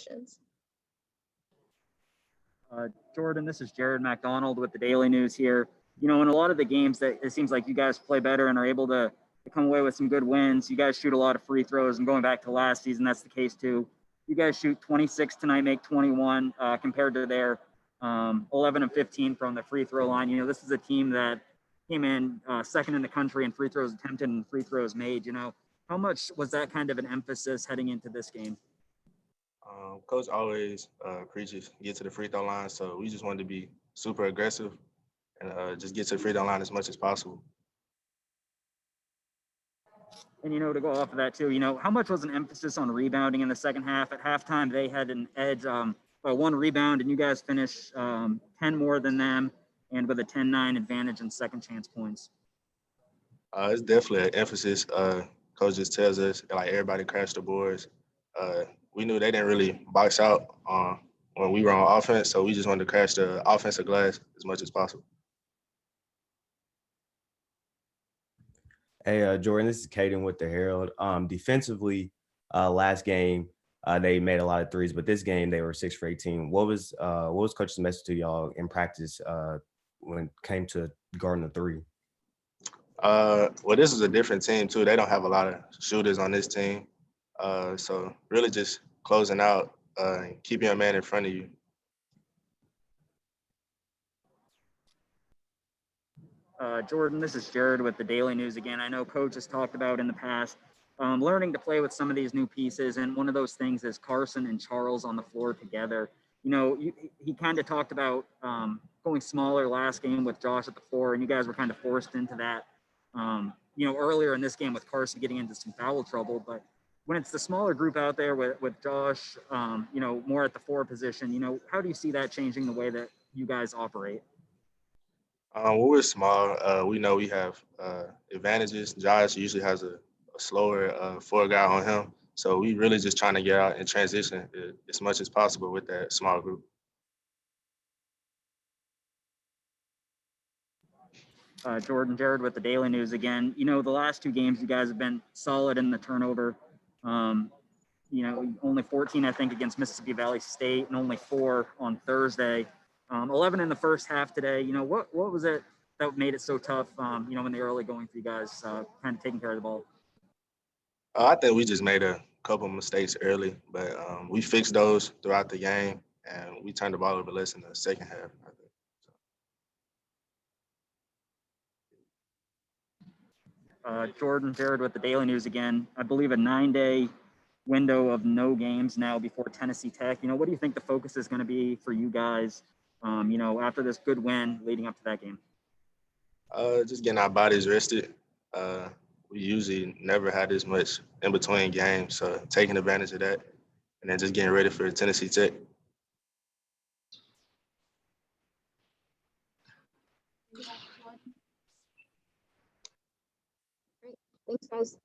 questions. Jordan, this is Jared McDonald with the Daily News here. You know, in a lot of the games that it seems like you guys play better and are able to come away with some good wins. You guys shoot a lot of free throws, and going back to last season, that's the case too. You guys shoot 26 tonight, make 21 compared to their 11 and 15 from the free throw line. You know, this is a team that came in second in the country in free throws attempted and free throws made. You know, how much was that kind of an emphasis heading into this game? Coach always preaches get to the free throw line, so we just wanted to be super aggressive and just get to the free throw line as much as possible. And, you know, to go off of that too, you know, how much was an emphasis on rebounding in the second half? At halftime, they had an edge by one rebound, and you guys finished 10 more than them and with a 10-9 advantage in second chance points. It's definitely an emphasis. Coach just tells us, like, everybody crashed the boards. We knew they didn't really box out when we were on offense, so we just wanted to crash the offensive glass as much as possible. Hey, Jordan, this is Caden with the Herald. Defensively, last game, they made a lot of threes, but this game they were 6 for 18. What was Coach's message to y'all in practice when it came to guarding the three? Well, this is a different team too. They don't have a lot of shooters on this team. So really just closing out and keeping a man in front of you. Jordan, this is Jared with the Daily News again. I know Coach has talked about in the past learning to play with some of these new pieces, and one of those things is Carson and Charles on the floor together. You know, he kind of talked about going smaller last game with Josh at the 4, and you guys were kind of forced into that, you know, earlier in this game with Carson getting into some foul trouble. But when it's the smaller group out there with Josh, you know, more at the 4 position, you know, how do you see that changing the way that you guys operate? When we're small, we know we have advantages. Josh usually has a slower 4 guy on him. So we really just trying to get out and transition as much as possible with that small group. Jordan, Jared with the Daily News again. You know, the last 2 games, you guys have been solid in the turnover. You know, only 14, I think, against Mississippi Valley State, and only 4 on Thursday. 11 in the first half today. You know, what was it that made it so tough, you know, in the early going for you guys, kind of taking care of the ball? I think we just made a couple mistakes early, but we fixed those throughout the game, and we turned the ball over less in the second half, I think. Jordan, Jared with the Daily News again. I believe a 9-day window of no games now before Tennessee Tech. You know, what do you think the focus is going to be for you guys, you know, after this good win leading up to that game? Just getting our bodies rested. We usually never had this much in between games, so taking advantage of that, and then just getting ready for Tennessee Tech. Great. Thanks, guys.